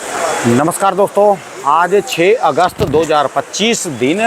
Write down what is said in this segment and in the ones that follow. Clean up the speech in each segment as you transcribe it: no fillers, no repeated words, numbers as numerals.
नमस्कार दोस्तों, आज 6 अगस्त 2025 दिन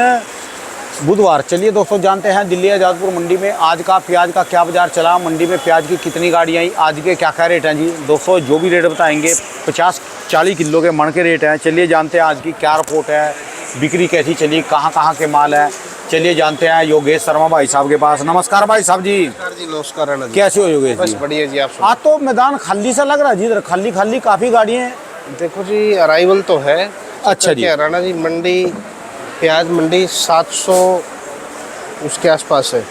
बुधवार। चलिए दोस्तों जानते हैं दिल्ली आज़ादपुर मंडी में आज का प्याज का क्या बाज़ार चला, मंडी में प्याज की कितनी गाड़ियाँ आई, आज के क्या क्या रेट हैं जी। दोस्तों जो भी रेट बताएंगे 50-40 किलो के मन के रेट हैं। चलिए जानते हैं आज की क्या रिपोर्ट है, बिक्री कैसी चली, कहाँ के माल है। चलिए जानते हैं योगेश शर्मा भाई साहब के पास। नमस्कार भाई साहब जी। नमस्कार जी। कैसे हो योगेश जी? बढ़िया जी। आप आज तो मैदान खाली सा लग रहा है जी, इधर खाली काफ़ी गाड़ियाँ हैं। देखो जी, अराइवल तो है। अच्छा जी। राणा जी मंडी, प्याज मंडी 700 उसके आसपास है।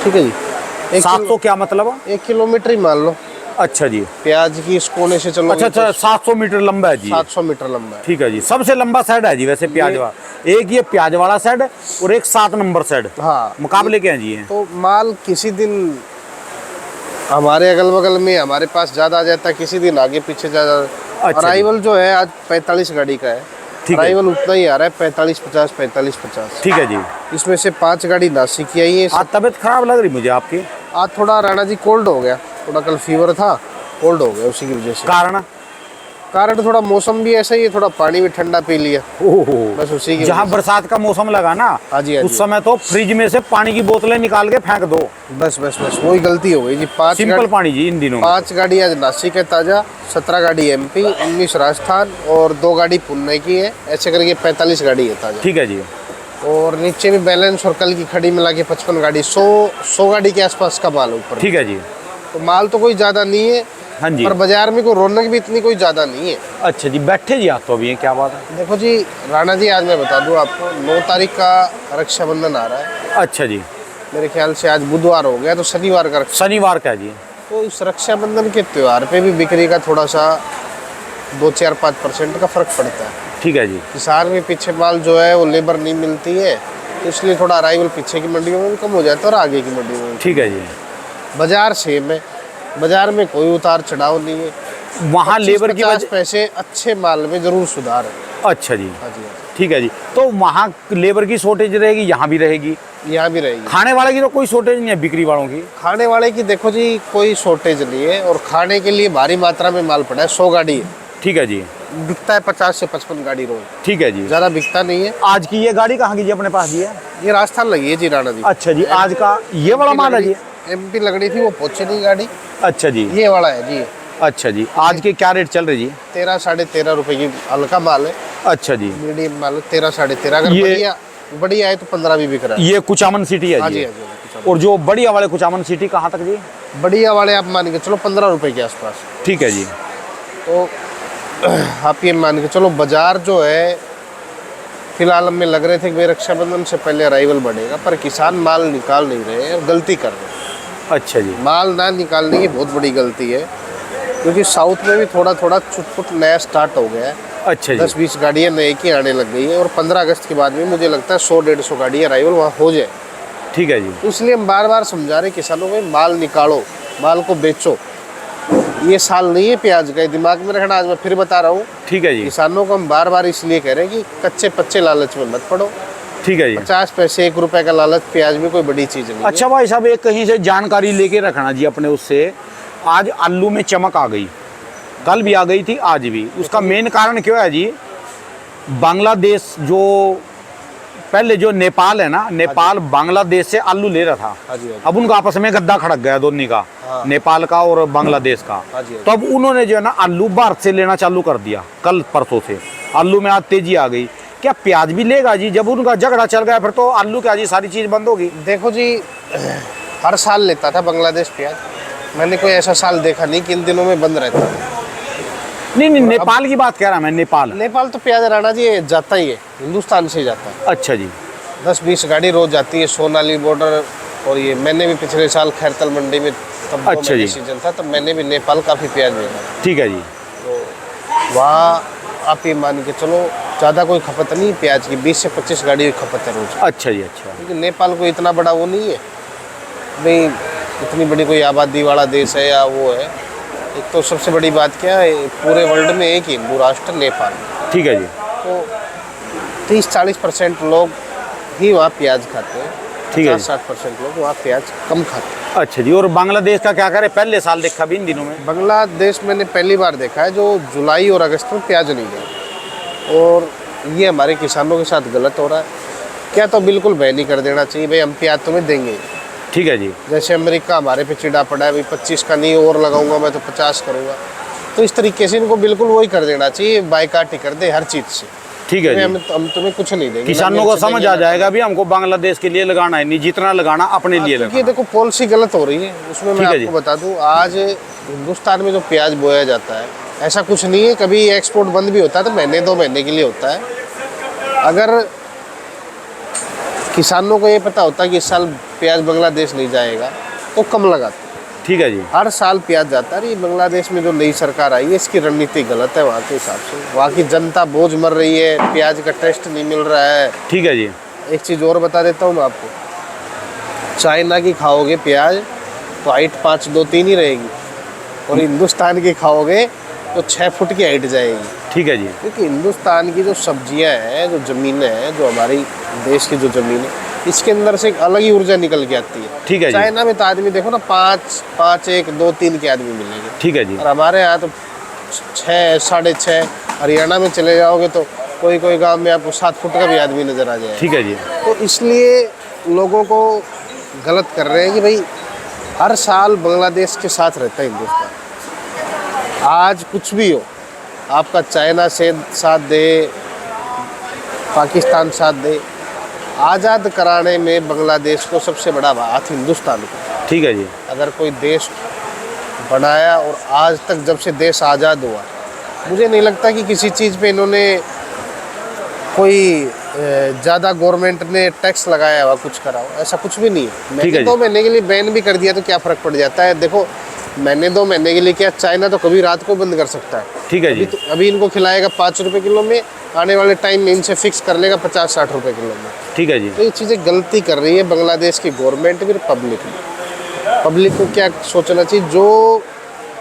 ठीक है जी। 700 क्या मतलब? 1 किलोमीटर ही मान लो। अच्छा जी। प्याज की इस कोने से चलो। अच्छा 700 मीटर लंबा है जी। 700 मीटर लंबा है। ठीक है जी। सबसे लंबा साइड है जी वैसे प्याज वाला, एक ये प्याज वाला साइड और एक 7 नंबर साइड। हाँ, मुकाबले क्या है जी? तो माल किसी दिन हमारे अगल बगल में हमारे पास ज़्यादा आ जाता है, किसी दिन आगे पीछे ज़्यादा। अच्छा। अराइवल जो है आज 45 गाड़ी का है। अराइवल उतना ही आ रहा है, 45-50। ठीक है जी। इसमें से 5 गाड़ी नासिक की आई है। आज तबीयत खराब लग रही मुझे आपकी। आज थोड़ा राणा जी कोल्ड हो गया, थोड़ा कल फीवर था, कोल्ड हो गया उसी की वजह से। कारण थोड़ा मौसम भी ऐसा ही है, थोड़ा पानी भी ठंडा पी लिया। ओहो, बस उसी की जहाँ बरसात का मौसम लगा ना, हाँ जी, उस समय तो फ्रिज में से पानी की बोतलें निकाल के फेंक दो। बस वही गलती हो गई जी। 5 सिंपल पानी जी इन दिनों। 5 गाड़ी आज नासिक है ताज़ा, 17 गाड़ी MP, 19 राजस्थान और 2 गाड़ी पुणे की है। ऐसे करके 45 गाड़ी है ताज़ा। ठीक है जी। और नीचे भी बैलेंस और कल की खड़ी मिला के 55 गाड़ी, 100 गाड़ी के आसपास का माल ऊपर। ठीक है जी। तो माल तो कोई ज़्यादा नहीं है। हाँ जी। पर बाजार में कोई रौनक भी इतनी कोई ज़्यादा नहीं है। अच्छा जी, बैठे जी आप तो अभी हैं, क्या बात है? देखो जी राणा जी, आज मैं बता दूं आपको, 9 तारीख का रक्षाबंधन आ रहा है। अच्छा जी। मेरे ख्याल से आज बुधवार हो गया, तो शनिवार का शनिवार का जी। तो इस रक्षाबंधन के त्यौहार पे भी बिक्री का थोड़ा सा 2-4-5% का फर्क पड़ता है। ठीक है जी। किसान में पीछे माल जो है वो लेबर नहीं मिलती है, तो इसलिए थोड़ा अराइवल पीछे की मंडियों में कम हो जाता है और आगे की मंडियों में। ठीक है जी। बाजार सेम है, बाजार में कोई उतार चढ़ाव नहीं है। वहाँ लेबर की 50 पैसे अच्छे माल में जरूर सुधार है। अच्छा जी। हाँ जी। ठीक है जी। तो वहाँ लेबर की शॉर्टेज रहेगी, यहाँ भी रहेगी? यहाँ भी रहेगी। खाने वाले की तो कोई शॉर्टेज नहीं है, बिक्री वालों की? खाने वाले की देखो जी कोई शॉर्टेज नहीं है, और खाने के लिए भारी मात्रा में माल पड़ा है। 100 गाड़ी है। ठीक है जी। बिकता है 50 से 55 गाड़ी रोज। ठीक है जी। ज़्यादा बिकता नहीं है। आज की ये गाड़ी कहाँ की जी अपने पास जी है? ये राजस्थान लगी है जी राणा जी। अच्छा जी। आज का ये वाला माल है जी? MP लगनी थी, वो पहुंची नहीं गाड़ी। अच्छा जी। ये वाला है जी। अच्छा जी। आज के क्या रेट चल रहे जी? 13-13.5 रुपए की हल्का माल है। अच्छा जी। मीडियम माल 13-13.5। अगर ये बढ़िया है तो 15 भी बिक रहा है। ये कुचामन सिटी है हाँ जी? जी, हाँ जी। और जो बढ़िया वाले कुचामन सिटी कहाँ तक जी? बढ़िया वाले आप मान के चलो 15 रुपए के आसपास। ठीक है जी। तो आप ये मान के चलो बाजार जो है फिलहाल हमें लग रहे थे कि रक्षाबंधन से पहले अराइवल बढ़ेगा, पर किसान माल निकाल नहीं रहे हैं और गलती कर रहे हैं। अच्छा जी। माल ना निकालने की बहुत बड़ी गलती है, क्योंकि साउथ में भी थोड़ा छुट नया स्टार्ट हो गया है। अच्छा जी। 10-20 गाड़ियाँ नए की आने लग गई है, और 15 अगस्त के बाद में मुझे लगता है 100-150 गाड़ियाँ अराइवल वहाँ हो जाए। ठीक है जी। तो इसलिए हम बार समझा रहे किसानों को, माल निकालो, माल को बेचो। ये साल नहीं है प्याज का, दिमाग में रखना। आज मैं फिर बता रहा हूँ। ठीक है जी। किसानों को हम बार इसलिए कह रहे हैं कि कच्चे पच्चे लालच में मत पड़ो। ठीक है जी। 50 पैसे 1 रुपए का लालच प्याज में कोई बड़ी चीज़ नहीं। अच्छा भाई साहब, एक कहीं से जानकारी लेके रखना जी अपने उससे। आज आलू में चमक आ गई, कल भी आ गई थी, आज भी। उसका मेन कारण क्यों है जी? बांग्लादेश जो पहले जो नेपाल है ना, नेपाल बांग्लादेश से आलू ले रहा था। हाँ जी। अब उनका आपस में गद्दा खड़क गया दोनों का। हाँ। नेपाल का और बांग्लादेश का। हाँ जी। तो अब उन्होंने जो है ना आलू भारत से लेना चालू कर दिया, कल परसों से। आलू में आज तेजी आ गई। क्या प्याज भी लेगा जी? जब उनका झगड़ा चल गया फिर तो आलू क्या जी सारी चीज बंद होगी? देखो जी, हर साल लेता था बांग्लादेश प्याज। मैंने कोई ऐसा साल देखा नहीं कि इन दिनों में बंद रहता है। नहीं, नेपाल की बात कह रहा मैं। नेपाल तो प्याज राणा जी जाता ही है, हिंदुस्तान से जाता है। अच्छा जी। 10-20 गाड़ी रोज जाती है, सोनाली बॉर्डर। और ये मैंने भी पिछले साल खैरतल मंडी में, तब अच्छा जी, सीजन था, तब मैंने भी नेपाल काफ़ी प्याज भेजा। ठीक है जी। तो वहाँ आप ये मान के चलो ज़्यादा कोई खपत नहीं प्याज की, 20 से 25 गाड़ी खपत है रोज। अच्छा जी। अच्छा। क्योंकि नेपाल को इतना बड़ा वो नहीं है भाई, इतनी बड़ी कोई आबादी वाला देश है या वो है। एक तो सबसे बड़ी बात क्या है, पूरे वर्ल्ड में एक ही हिंदू राष्ट्र नेपाल। ठीक है जी। तो 30-40% लोग ही वहाँ प्याज खाते हैं। ठीक है जी। 50-60% लोग वहाँ प्याज कम खाते हैं। अच्छा जी। और बांग्लादेश का क्या करे, पहले साल देखा भी इन दिनों में? बांग्लादेश मैंने पहली बार देखा है जो जुलाई और अगस्त में प्याज नहीं गया, और ये हमारे किसानों के साथ गलत हो रहा है। क्या तो बिल्कुल बैन ही कर देना चाहिए, भाई हम प्याज तुम्हें देंगे। ठीक है जी। जैसे अमेरिका हमारे पे चिड़ा पड़ा है, भाई 25 का नहीं और लगाऊंगा मैं तो 50 करूंगा, तो इस तरीके से इनको बिल्कुल वही कर देना चाहिए, बाइकाट ही कर दे हर चीज़ से। ठीक है जी। हम तुम्हें कुछ नहीं देंगे। किसानों को समझ आ जाएगा भी हमको बांग्लादेश के लिए लगाना है नहीं, जितना लगाना अपने लिए ये लगाना। देखो पॉलिसी गलत हो रही है उसमें। मैं ठीक है जी। आपको बता दूं, आज हिंदुस्तान में जो प्याज बोया जाता है, ऐसा कुछ नहीं है, कभी एक्सपोर्ट बंद भी होता है तो महीने 2 महीने के लिए होता है। अगर किसानों को ये पता होता है कि इस साल प्याज बांग्लादेश नहीं जाएगा तो कम लगाते। ठीक है जी। हर साल प्याज जाता है। ये बांग्लादेश में जो नई सरकार आई है, इसकी रणनीति गलत है वहाँ के हिसाब से। वहाँ की जनता बोझ मर रही है, प्याज का टेस्ट नहीं मिल रहा है। ठीक है जी। एक चीज़ और बता देता हूँ मैं आपको, चाइना की खाओगे प्याज तो हाइट 5'2'3" ही रहेगी, और हिंदुस्तान की खाओगे तो 6 फुट की हाइट जाएगी। ठीक है जी। क्योंकि हिंदुस्तान की जो सब्जियां हैं, जो ज़मीनें हैं, जो हमारी देश की जो ज़मीन है, इसके अंदर से एक अलग ही ऊर्जा निकल के आती है। ठीक है जी। चाइना में तो आदमी देखो ना 5, 1, 2, 3 के आदमी मिलेंगे, ठीक है जी। और हमारे यहाँ तो 6, 6.5। हरियाणा में चले जाओगे तो कोई कोई गांव में आपको 7 फुट का भी आदमी नज़र आ जाएगा। ठीक है जी। तो इसलिए लोगों को गलत कर रहे हैं कि भाई हर साल बांग्लादेश के साथ रहता है हिंदुस्तान। आज कुछ भी हो, आपका चाइना से साथ दे, पाकिस्तान साथ दे, आज़ाद कराने में बांग्लादेश को सबसे बड़ा हाथ हिंदुस्तान का। ठीक है जी। अगर कोई देश बनाया और आज तक जब से देश आज़ाद हुआ, मुझे नहीं लगता कि किसी चीज़ पे इन्होंने कोई ज़्यादा गवर्नमेंट ने टैक्स लगाया हुआ कुछ करा हो, ऐसा कुछ भी नहीं है। ठीक है मैंने 2 महीने के लिए बैन भी कर दिया तो क्या फ़र्क पड़ जाता है। देखो मैंने 2 महीने के लिए क्या, चाइना तो कभी रात को बंद कर सकता है। ठीक है जी। अभी इनको खिलाएगा 5 रुपये किलो में, आने वाले टाइम में इनसे फिक्स कर लेगा 50-60 रुपये किलो में। ठीक है जी। तो ये चीज़ें गलती कर रही है बांग्लादेश की गवर्नमेंट भी, पब्लिक भी। पब्लिक को क्या सोचना चाहिए, जो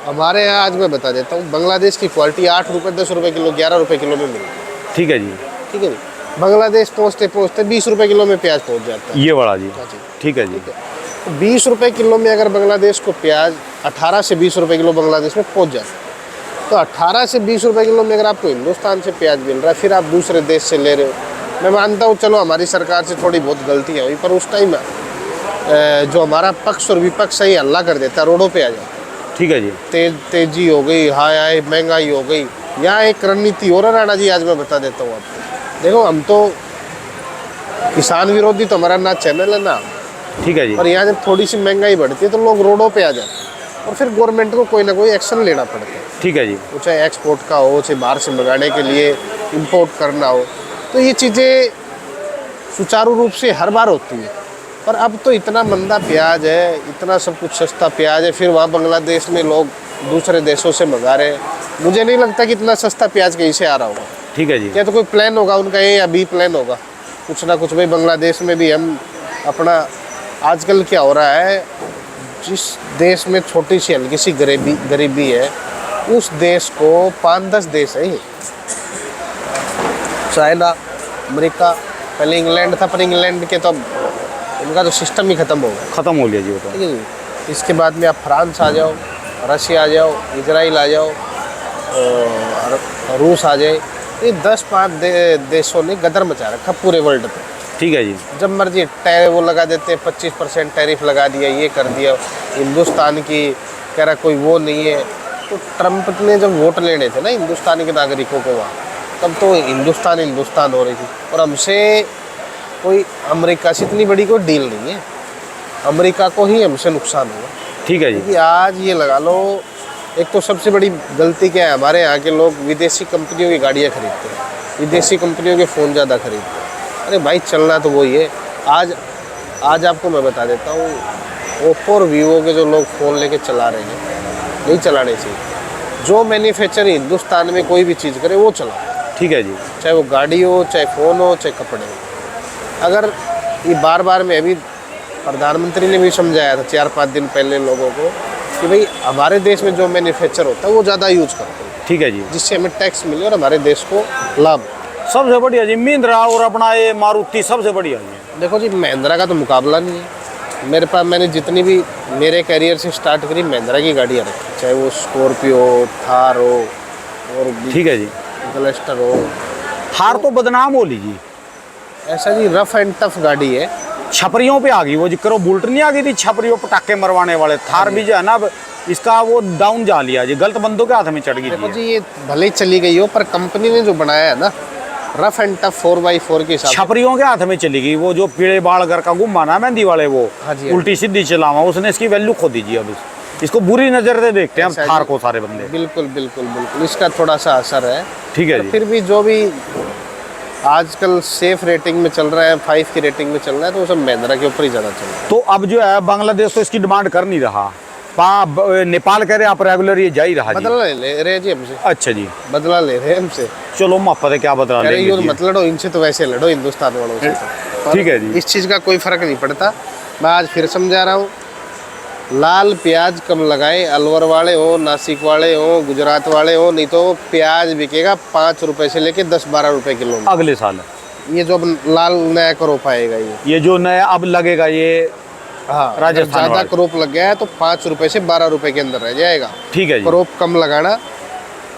हमारे यहाँ आज मैं बता देता हूँ, बांग्लादेश की क्वालिटी 8 रुपये, 10 रुपये किलो, 11 रुपये किलो में मिलती है। ठीक है जी। ठीक है जी। बांग्लादेश पहुँचते पहुँचते 20 रुपये किलो में प्याज पहुँच जाता है। ये बड़ा जी। हाँ जी। ठीक है जी। तो 20 रुपये किलो में अगर बांग्लादेश को प्याज 18 से 20 रुपये किलो बांग्लादेश में पहुँच जाता है, तो 18 से 20 रुपये किलो में अगर आपको हिंदुस्तान से प्याज मिल रहा है, फिर आप दूसरे देश से ले रहे हो। मैं मानता हूँ चलो हमारी सरकार से थोड़ी बहुत गलतियाँ हुई, पर उस टाइम जो हमारा पक्ष और विपक्ष सही हल्ला कर देता है, रोडों पे आ जाता है। ठीक है जी। तेजी हो गई, हाय महंगाई हो गई। यहाँ एक रणनीति और है राणा जी, आज मैं बता देता हूँ आपको। देखो हम तो किसान विरोधी तो हमारा ना चैनल है ना, ठीक है जी। और यहाँ जब थोड़ी सी महंगाई बढ़ती है तो लोग रोडों पे आ जाते हैं, और फिर गवर्नमेंट को कोई ना कोई एक्शन लेना पड़ता है। ठीक है जी। वो चाहे एक्सपोर्ट का हो, चाहे बाहर से मंगाने के लिए इंपोर्ट करना हो, तो ये चीज़ें सुचारू रूप से हर बार होती है। पर अब तो इतना मंदा प्याज है, इतना सब कुछ सस्ता प्याज है, फिर वहाँ बांग्लादेश में लोग दूसरे देशों से मंगा रहे हैं। मुझे नहीं लगता कि इतना सस्ता प्याज कहीं से आ रहा होगा। ठीक है जी। क्या तो कोई प्लान होगा उनका, ए या बी प्लान होगा, कुछ ना कुछ। भाई बांग्लादेश में भी हम अपना, आजकल क्या हो रहा है, जिस देश में छोटी सी हल्की सी गरीबी है, उस देश को 5-10 देश है, चाइना, अमेरिका, पहले इंग्लैंड था, पर इंग्लैंड के तो अब उनका तो सिस्टम ही ख़त्म हो गया। ख़त्म हो गया जी वो तो। ठीक है जी। इसके बाद में आप फ्रांस आ जाओ, रशिया आ जाओ, इजराइल आ जाओ, और रूस आ जाए। ये 10-5 देशों ने गदर मचा रखा पूरे वर्ल्ड पे। ठीक है जी। जब मर्जी टैरिफ वो लगा देते हैं, 25% टैरिफ लगा दिया, ये कर दिया। हिंदुस्तान की कह रहा कोई वो नहीं है। तो ट्रम्प ने जब वोट लेने थे ना हिंदुस्तानी के नागरिकों को वहाँ, तब तो हिंदुस्तान हो रही थी। और हमसे कोई, अमेरिका से इतनी बड़ी कोई डील नहीं है, अमेरिका को ही हमसे नुकसान हुआ। ठीक है जी। क्योंकि आज ये लगा लो, एक तो सबसे बड़ी गलती क्या है, हमारे यहाँ के लोग विदेशी कंपनियों की गाड़ियाँ खरीदते हैं, विदेशी कंपनियों के फ़ोन ज़्यादा खरीदते हैं। अरे भाई चलना तो वही है। आज आपको मैं बता देता हूँ, ओप्पो और वीवो के जो लोग फ़ोन लेके चला रहे हैं, नहीं चलाने चाहिए। जो मैन्युफैक्चर हिंदुस्तान में कोई भी चीज़ करे वो चलाओ। ठीक है जी। चाहे वो गाड़ी हो, चाहे फ़ोन हो, चाहे कपड़े हो। अगर ये बार में, अभी प्रधानमंत्री ने भी समझाया था 4-5 दिन पहले लोगों को कि भाई हमारे देश में जो मैन्युफैक्चर होता है वो ज़्यादा यूज करते हैं। ठीक है जी। जिससे हमें टैक्स मिले और हमारे देश को लाभ। सबसे बढ़िया जी महिंद्रा और अपना ये मारुति सबसे बढ़िया जी। देखो जी, महिंद्रा का तो मुकाबला नहीं है मेरे पास। मैंने जितनी भी मेरे करियर से स्टार्ट करी महिंद्रा की गाड़ियाँ रखी, चाहे वो स्कॉर्पियो, थार हो और ठीक है जी। ग्लस्टर हो। थार तो बदनाम हो लीजिए, ऐसा जी रफ एंड टफ गाड़ी है। छपरियों पे आ गई वो, जिक्र बुलेट नहीं आ गई थी छपरियों पटाखे मरवाने वाले, थार भी जो है ना अब इसका वो डाउन जा लिया जी, गलत बंदों के हाथ में चढ़ गई देखो थी। जी, ये भले ही चली गई हो पर कंपनी ने जो बनाया है ना, रफ एंड टफ 4x4 के हिसाब से। छपरियों के हाथ में चली गई वो, जो पीड़े बाल घर का गुम्मा ना मेहंदी वाले वो, हाँ जी, हाँ उल्टी सीधी चलावा, उसने इसकी वैल्यू खो दीजिए। अब इसको बुरी नजर से देखते हैं हम ऐसा थार जी। को सारे बंदे। बिल्कुल बिल्कुल बिल्कुल, इसका थोड़ा सा असर है। ठीक है पर जी। फिर भी जो भी आजकल सेफ रेटिंग में चल रहा है, 5 की रेटिंग में चल रहा है, तो वो सब महिंद्रा के ऊपर ही ज़्यादा चल रहा है। तो अब जो है बांग्लादेश तो इसकी डिमांड कर नहीं रहा, नेपाल कह रहे आप रेगुलर ये जा ही रहा जी। बदला ले रहे हैं जी हमसे, अच्छा जी, बदला ले रहे हैं हमसे। चलो मापा क्या बदला अरे लेंगे यूँ जी। मत लड़ो इनसे, तो वैसे लड़ो हिंदुस्तान वालों से तो। ठीक है जी। इस चीज़ का कोई फ़र्क नहीं पड़ता। मैं आज फिर समझा रहा हूँ, लाल प्याज कम लगाए, अलवर वाले हो, नासिक वाले हो, गुजरात वाले हो, नहीं तो प्याज बिकेगा 5 रुपए से लेके 10-12 रुपए किलो में। अगले साल ये जो अब लाल नया क्रॉप आएगा, ये जो नया अब लगेगा ये, हाँ, राजस्थान ज़्यादा वाला। क्रॉप लग गया है तो 5 रुपए से 12 रुपए के अंदर रह जाएगा। ठीक है जी। क्रॉप कम लगाना।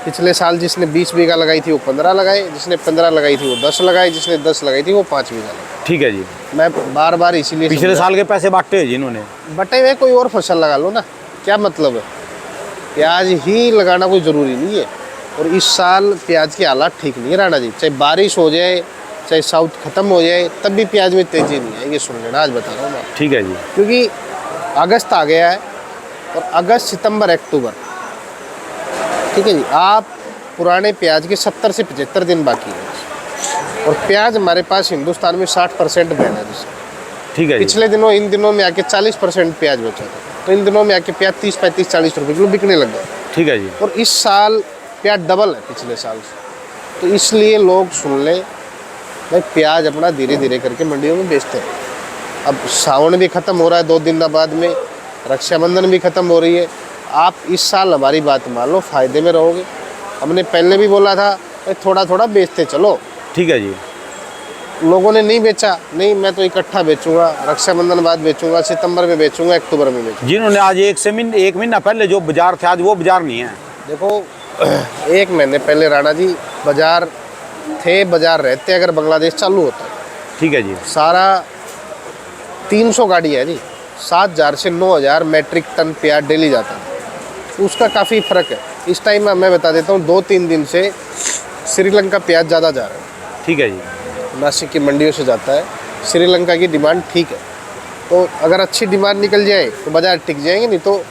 पिछले साल जिसने 20 बीघा लगाई थी वो 15 लगाए, जिसने 15 लगाई थी वो 10 लगाए, जिसने 10 लगाई थी वो 5 बीघा लगाए। ठीक है जी। मैं बार बार इसीलिए पिछले साल के पैसे बांटे हैं जी इन्होंने। बटे हुए कोई और फसल लगा लो ना, क्या मतलब है? प्याज ही लगाना कोई ज़रूरी नहीं है। और इस साल प्याज की हालात ठीक नहीं है राणा जी, चाहे बारिश हो जाए, चाहे साउथ खत्म हो जाए, तब भी प्याज में तेज़ी नहीं आएगी। सुन लेना, आज बता रहा हूँ मैं। ठीक है जी। क्योंकि अगस्त आ गया है और अगस्त, सितंबर, अक्टूबर, ठीक है जी, आप पुराने प्याज के 70 से 75 दिन बाकी है। और प्याज हमारे पास हिंदुस्तान में 60% बैन है जिससे। ठीक है जी। पिछले दिनों, इन दिनों में आके 40% प्याज बचा था, तो इन दिनों में आके प्याज 30, 35, 40 रुपए किलो बिकने लग गया। ठीक है जी। और इस साल प्याज डबल है पिछले साल से। तो इसलिए लोग सुन लें भाई, प्याज अपना धीरे धीरे करके मंडियों में बेचते हैं। अब सावन भी ख़त्म हो रहा है 2 दिन बाद में, रक्षाबंधन भी ख़त्म हो रही है। आप इस साल हमारी बात मान लो, फ़ायदे में रहोगे। हमने पहले भी बोला था भाई थोड़ा थोड़ा बेचते चलो, ठीक है जी। लोगों ने नहीं बेचा। नहीं, मैं तो इकट्ठा बेचूंगा, रक्षाबंधन बाद बेचूंगा, सितंबर में बेचूंगा, अक्टूबर में बेचूंगा। जिन्होंने आज एक महीना पहले जो बाजार थे, आज वो बाजार नहीं है। देखो 1 महीने पहले राणा जी बाजार थे, बाजार रहते अगर बांग्लादेश चालू होता है। ठीक है जी। सारा 300 गाड़ी है जी, 7,000 से 9,000 मैट्रिक टन प्याज डेली जाता है। उसका काफ़ी फ़र्क है। इस टाइम मैं बता देता हूँ, 2-3 दिन से श्रीलंका प्याज ज़्यादा जा रहा है। ठीक है जी। नासिक की मंडियों से जाता है। श्रीलंका की डिमांड ठीक है, तो अगर अच्छी डिमांड निकल जाए तो बाज़ार टिक जाएंगे, नहीं तो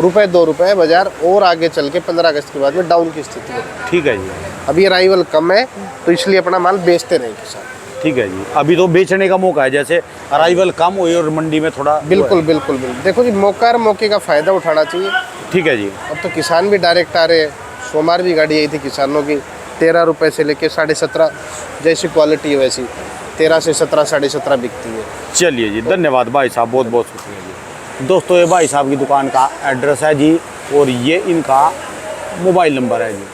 ₹1-2 बाज़ार और आगे चल के 15 अगस्त के बाद में डाउन की स्थिति है। ठीक है जी। अभी अराइवल कम है तो इसलिए अपना माल बेचते रहे किसान। ठीक है जी। अभी तो बेचने का मौका है, जैसे अराइवल कम हुई और मंडी में थोड़ा। बिल्कुल बिल्कुल बिल्कुल। देखो जी, मौका और मौके का फ़ायदा उठाना चाहिए। ठीक है जी। अब तो किसान भी डायरेक्ट आ रहे हैं। सोमवार भी गाड़ी आई थी किसानों की, 13 रुपये से लेके 17.5, जैसी क्वालिटी है वैसी 13 से 17, 17.5 बिकती है। चलिए जी, धन्यवाद भाई साहब, बहुत बहुत शुक्रिया जी। दोस्तों, ये भाई साहब की दुकान का एड्रेस है जी, और ये इनका मोबाइल नंबर है जी।